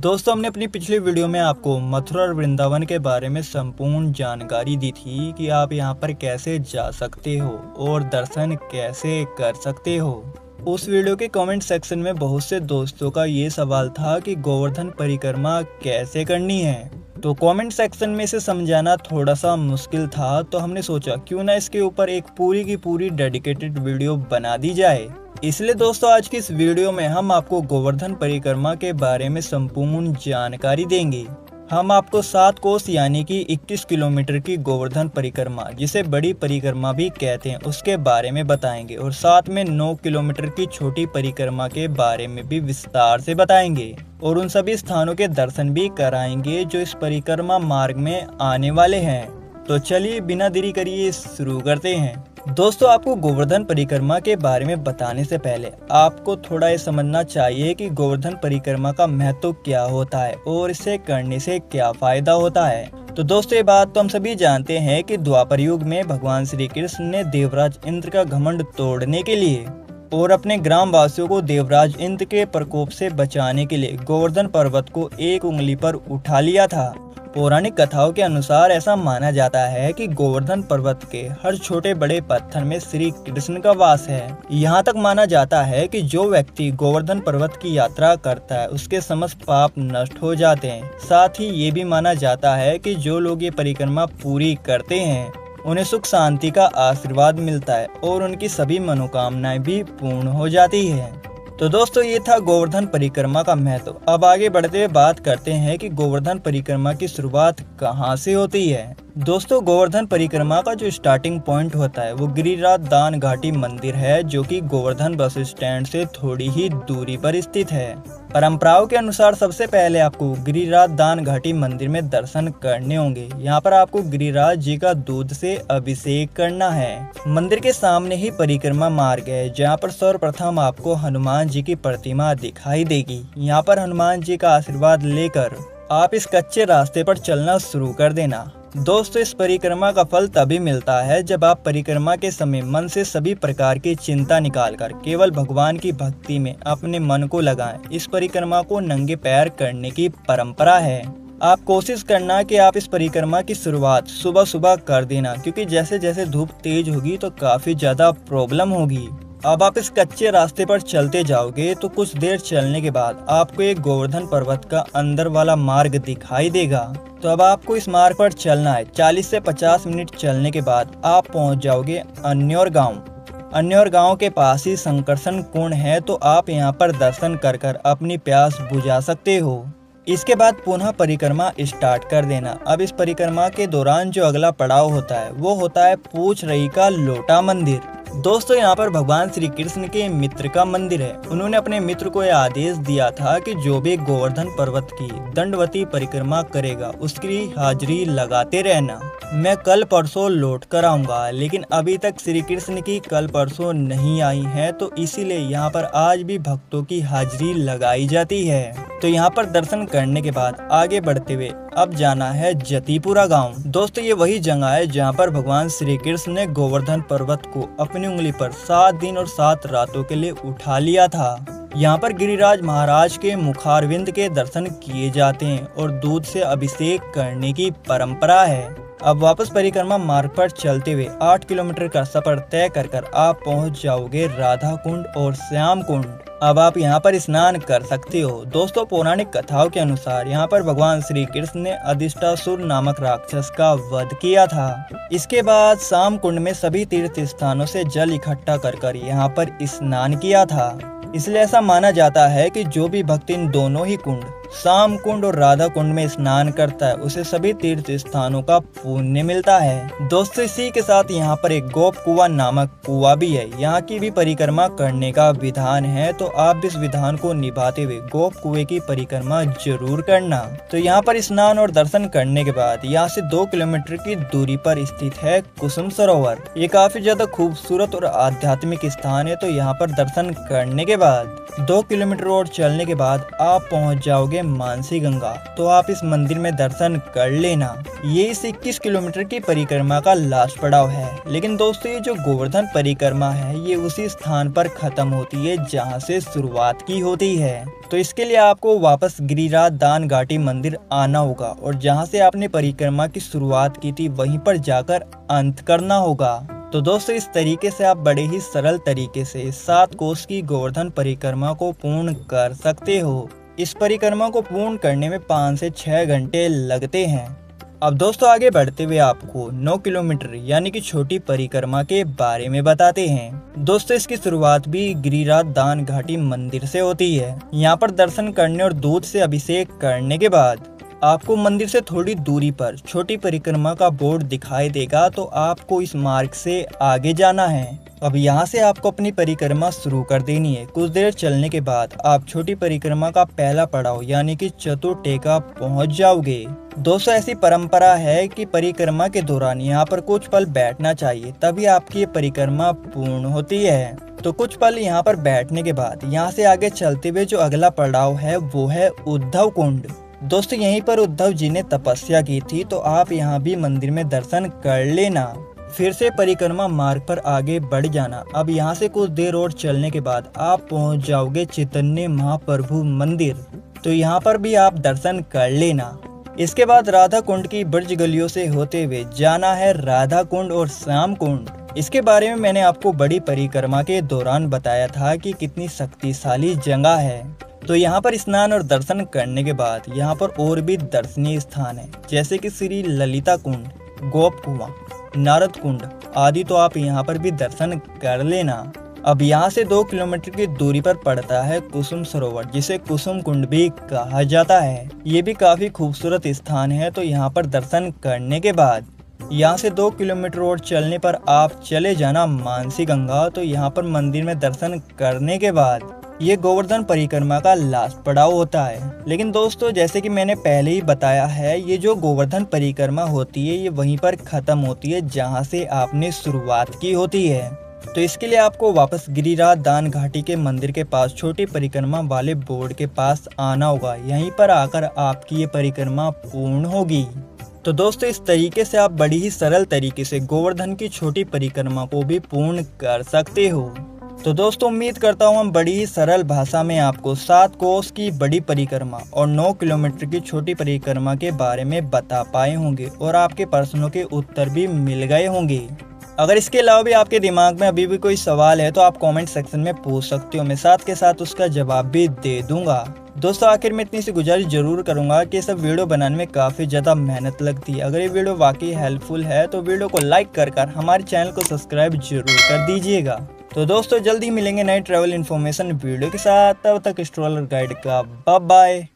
दोस्तों, हमने अपनी पिछली वीडियो में आपको मथुरा और वृंदावन के बारे में संपूर्ण जानकारी दी थी कि आप यहां पर कैसे जा सकते हो और दर्शन कैसे कर सकते हो। उस वीडियो के कमेंट सेक्शन में बहुत से दोस्तों का ये सवाल था कि गोवर्धन परिक्रमा कैसे करनी है। तो कमेंट सेक्शन में इसे समझाना थोड़ा सा मुश्किल था, तो हमने सोचा क्यों ना इसके ऊपर एक पूरी की पूरी डेडिकेटेड वीडियो बना दी जाए। इसलिए दोस्तों, आज की इस वीडियो में हम आपको गोवर्धन परिक्रमा के बारे में संपूर्ण जानकारी देंगे। हम आपको 7 कोस यानी कि 21 किलोमीटर की गोवर्धन परिक्रमा, जिसे बड़ी परिक्रमा भी कहते हैं, उसके बारे में बताएंगे और साथ में 9 किलोमीटर की छोटी परिक्रमा के बारे में भी विस्तार से बताएंगे और उन सभी स्थानों के दर्शन भी कराएंगे जो इस परिक्रमा मार्ग में आने वाले हैं। तो चलिए बिना देरी करिए शुरू करते हैं। दोस्तों, आपको गोवर्धन परिक्रमा के बारे में बताने से पहले आपको थोड़ा ये समझना चाहिए कि गोवर्धन परिक्रमा का महत्व क्या होता है और इसे करने से क्या फायदा होता है। तो दोस्तों, ये बात तो हम सभी जानते हैं कि द्वापर युग में भगवान श्री कृष्ण ने देवराज इंद्र का घमंड तोड़ने के लिए और अपने ग्राम वासियों को देवराज इंद्र के प्रकोप से बचाने के लिए गोवर्धन पर्वत को एक उंगली पर उठा लिया था। पौराणिक कथाओं के अनुसार ऐसा माना जाता है कि गोवर्धन पर्वत के हर छोटे बड़े पत्थर में श्री कृष्ण का वास है। यहाँ तक माना जाता है कि जो व्यक्ति गोवर्धन पर्वत की यात्रा करता है उसके समस्त पाप नष्ट हो जाते हैं। साथ ही ये भी माना जाता है कि जो लोग ये परिक्रमा पूरी करते हैं उन्हें सुख शांति का आशीर्वाद मिलता है और उनकी सभी मनोकामनाएं भी पूर्ण हो जाती है। तो दोस्तों, ये था गोवर्धन परिक्रमा का महत्व। अब आगे बढ़ते हुए बात करते हैं कि गोवर्धन परिक्रमा की शुरुआत कहाँ से होती है। दोस्तों, गोवर्धन परिक्रमा का जो स्टार्टिंग पॉइंट होता है वो गिरिराज दान घाटी मंदिर है, जो कि गोवर्धन बस स्टैंड से थोड़ी ही दूरी पर स्थित है। परंपराओं के अनुसार सबसे पहले आपको गिरिराज दान घाटी मंदिर में दर्शन करने होंगे। यहाँ पर आपको गिरिराज जी का दूध से अभिषेक करना है। मंदिर के सामने ही परिक्रमा मार्ग है, जहाँ पर सर्वप्रथम आपको हनुमान जी की प्रतिमा दिखाई देगी। यहाँ पर हनुमान जी का आशीर्वाद लेकर आप इस कच्चे रास्ते पर चलना शुरू कर देना। दोस्तों, इस परिक्रमा का फल तभी मिलता है जब आप परिक्रमा के समय मन से सभी प्रकार की चिंता निकालकर केवल भगवान की भक्ति में अपने मन को लगाएं। इस परिक्रमा को नंगे पैर करने की परंपरा है। आप कोशिश करना कि आप इस परिक्रमा की शुरुआत सुबह सुबह कर देना, क्योंकि जैसे जैसे धूप तेज होगी तो काफी ज्यादा प्रॉब्लम होगी। अब आप इस कच्चे रास्ते पर चलते जाओगे तो कुछ देर चलने के बाद आपको एक गोवर्धन पर्वत का अंदर वाला मार्ग दिखाई देगा। तो अब आपको इस मार्ग पर चलना है। 40 से 50 मिनट चलने के बाद आप पहुंच जाओगे अन्योर गांव। अन्योर गांव के पास ही संकर्षण कुंड है, तो आप यहां पर दर्शन कर कर अपनी प्यास बुझा सकते हो। इसके बाद पुनः परिक्रमा स्टार्ट कर देना। अब इस परिक्रमा के दौरान जो अगला पड़ाव होता है वो होता है पूछ रही का लोटा मंदिर। दोस्तों, यहाँ पर भगवान श्री कृष्ण के मित्र का मंदिर है। उन्होंने अपने मित्र को यह आदेश दिया था कि जो भी गोवर्धन पर्वत की दंडवती परिक्रमा करेगा उसकी हाजिरी लगाते रहना। मैं कल परसों लौट कर आऊंगा, लेकिन अभी तक श्री कृष्ण की कल परसों नहीं आई है, तो इसीलिए यहाँ पर आज भी भक्तों की हाजिरी लगाई जाती है। तो यहाँ पर दर्शन करने के बाद आगे बढ़ते हुए अब जाना है जतीपुरा गांव। दोस्तों, ये वही जगह है जहाँ पर भगवान श्री कृष्ण ने गोवर्धन पर्वत को अपनी उंगली पर 7 दिन और 7 रातों के लिए उठा लिया था। यहाँ पर गिरिराज महाराज के मुखारविंद के दर्शन किए जाते हैं और दूध से अभिषेक करने की परंपरा है। अब वापस परिक्रमा मार्ग पर चलते हुए 8 किलोमीटर का सफर तय कर कर आप पहुँच जाओगे राधा कुंड और श्याम कुंड। अब आप यहाँ पर स्नान कर सकते हो। दोस्तों, पौराणिक कथाओं के अनुसार यहाँ पर भगवान श्री कृष्ण ने अधिष्ठासुर नामक राक्षस का वध किया था। इसके बाद श्याम कुंड में सभी तीर्थ स्थानों से जल इकट्ठा कर कर यहाँ पर स्नान किया था। इसलिए ऐसा माना जाता है कि जो भी भक्त इन दोनों ही कुंड श्याम कुंड और राधा कुंड में स्नान करता है उसे सभी तीर्थ स्थानों का पुण्य मिलता है। दोस्तों, इसी के साथ यहाँ पर एक गोप कुआं नामक कुआं भी है। यहाँ की भी परिक्रमा करने का विधान है, तो आप इस विधान को निभाते हुए गोप कुएं की परिक्रमा जरूर करना। तो यहाँ पर स्नान और दर्शन करने के बाद यहाँ से 2 किलोमीटर की दूरी पर स्थित है कुसुम सरोवर। ये काफी ज्यादा खूबसूरत और आध्यात्मिक स्थान है। तो यहाँ पर दर्शन करने के बाद 2 किलोमीटर और चलने के बाद आप पहुँच जाओगे मानसी गंगा, तो आप इस मंदिर में दर्शन कर लेना। ये इस 21 किलोमीटर की परिक्रमा का लास्ट पड़ाव है। लेकिन दोस्तों ये जो गोवर्धन परिक्रमा है ये उसी स्थान पर खत्म होती है जहाँ से शुरुआत की होती है। तो इसके लिए आपको वापस गिरिराज दान घाटी मंदिर आना होगा और जहाँ से आपने परिक्रमा की शुरुआत की थी वहीं पर जाकर अंत करना होगा। तो दोस्तों इस तरीके से आप बड़े ही सरल तरीके से 7 कोस की गोवर्धन परिक्रमा को पूर्ण कर सकते हो। इस परिक्रमा को पूर्ण करने में 5 से 6 घंटे लगते हैं। अब दोस्तों आगे बढ़ते हुए आपको 9 किलोमीटर यानी कि छोटी परिक्रमा के बारे में बताते हैं। दोस्तों इसकी शुरुआत भी गिरिराज दान घाटी मंदिर से होती है। यहाँ पर दर्शन करने और दूध से अभिषेक करने के बाद आपको मंदिर से थोड़ी दूरी पर छोटी परिक्रमा का बोर्ड दिखाई देगा, तो आपको इस मार्ग से आगे जाना है। अब यहाँ से आपको अपनी परिक्रमा शुरू कर देनी है। कुछ देर चलने के बाद आप छोटी परिक्रमा का पहला पड़ाव यानी कि चतुर्टेका पहुँच जाओगे। दोस्तों ऐसी परंपरा है कि परिक्रमा के दौरान यहाँ पर कुछ पल बैठना चाहिए, तभी आपकी ये परिक्रमा पूर्ण होती है। तो कुछ पल यहाँ पर बैठने के बाद यहाँ से आगे चलते हुए जो अगला पड़ाव है वो है उद्धव कुंड। दोस्तों यहीं पर उद्धव जी ने तपस्या की थी, तो आप यहाँ भी मंदिर में दर्शन कर लेना। फिर से परिक्रमा मार्ग पर आगे बढ़ जाना। अब यहाँ से कुछ देर और चलने के बाद आप पहुँच जाओगे चैतन्य महाप्रभु मंदिर, तो यहाँ पर भी आप दर्शन कर लेना। इसके बाद राधा कुंड की ब्रज गलियों से होते हुए जाना है राधा कुंड और श्याम कुंड। इसके बारे में मैंने आपको बड़ी परिक्रमा के दौरान बताया था कि कितनी शक्तिशाली जगह है। तो यहाँ पर स्नान और दर्शन करने के बाद यहाँ पर और भी दर्शनीय स्थान है, जैसे कि श्री ललिता कुंड, गोप कुआं, नारद कुंड आदि, तो आप यहाँ पर भी दर्शन कर लेना। अब यहाँ से 2 किलोमीटर की दूरी पर पड़ता है कुसुम सरोवर, जिसे कुसुम कुंड भी कहा जाता है। ये भी काफी खूबसूरत स्थान है। तो यहाँ पर दर्शन करने के बाद यहाँ से 2 किलोमीटर और चलने पर आप चले जाना मानसी गंगा। तो यहाँ पर मंदिर में दर्शन करने के बाद ये गोवर्धन परिक्रमा का लास्ट पड़ाव होता है। लेकिन दोस्तों जैसे कि मैंने पहले ही बताया है, ये जो गोवर्धन परिक्रमा होती है ये वहीं पर खत्म होती है जहाँ से आपने शुरुआत की होती है। तो इसके लिए आपको वापस गिरिराज दान घाटी के मंदिर के पास छोटी परिक्रमा वाले बोर्ड के पास आना होगा। यहीं पर आकर आपकी ये परिक्रमा पूर्ण होगी। तो दोस्तों इस तरीके से आप बड़ी ही सरल तरीके से गोवर्धन की छोटी परिक्रमा को भी पूर्ण कर सकते हो। तो दोस्तों उम्मीद करता हूँ हम बड़ी ही सरल भाषा में आपको 7 कोस की बड़ी परिक्रमा और 9 किलोमीटर की छोटी परिक्रमा के बारे में बता पाए होंगे और आपके प्रश्नों के उत्तर भी मिल गए होंगे। अगर इसके अलावा भी आपके दिमाग में अभी भी कोई सवाल है तो आप कमेंट सेक्शन में पूछ सकते हो, मैं साथ के साथ उसका जवाब भी दे दूंगा। दोस्तों आखिर में इतनी सी गुजारिश जरूर करूंगा कि सब वीडियो बनाने में काफी ज्यादा मेहनत लगती है। अगर ये वीडियो वाकई हेल्पफुल है तो वीडियो को लाइक कर हमारे चैनल को सब्सक्राइब जरूर कर दीजिएगा। तो दोस्तों जल्दी मिलेंगे नए ट्रैवल इन्फॉर्मेशन वीडियो के साथ, तब तक स्ट्रोलर गाइड का बाय बाय।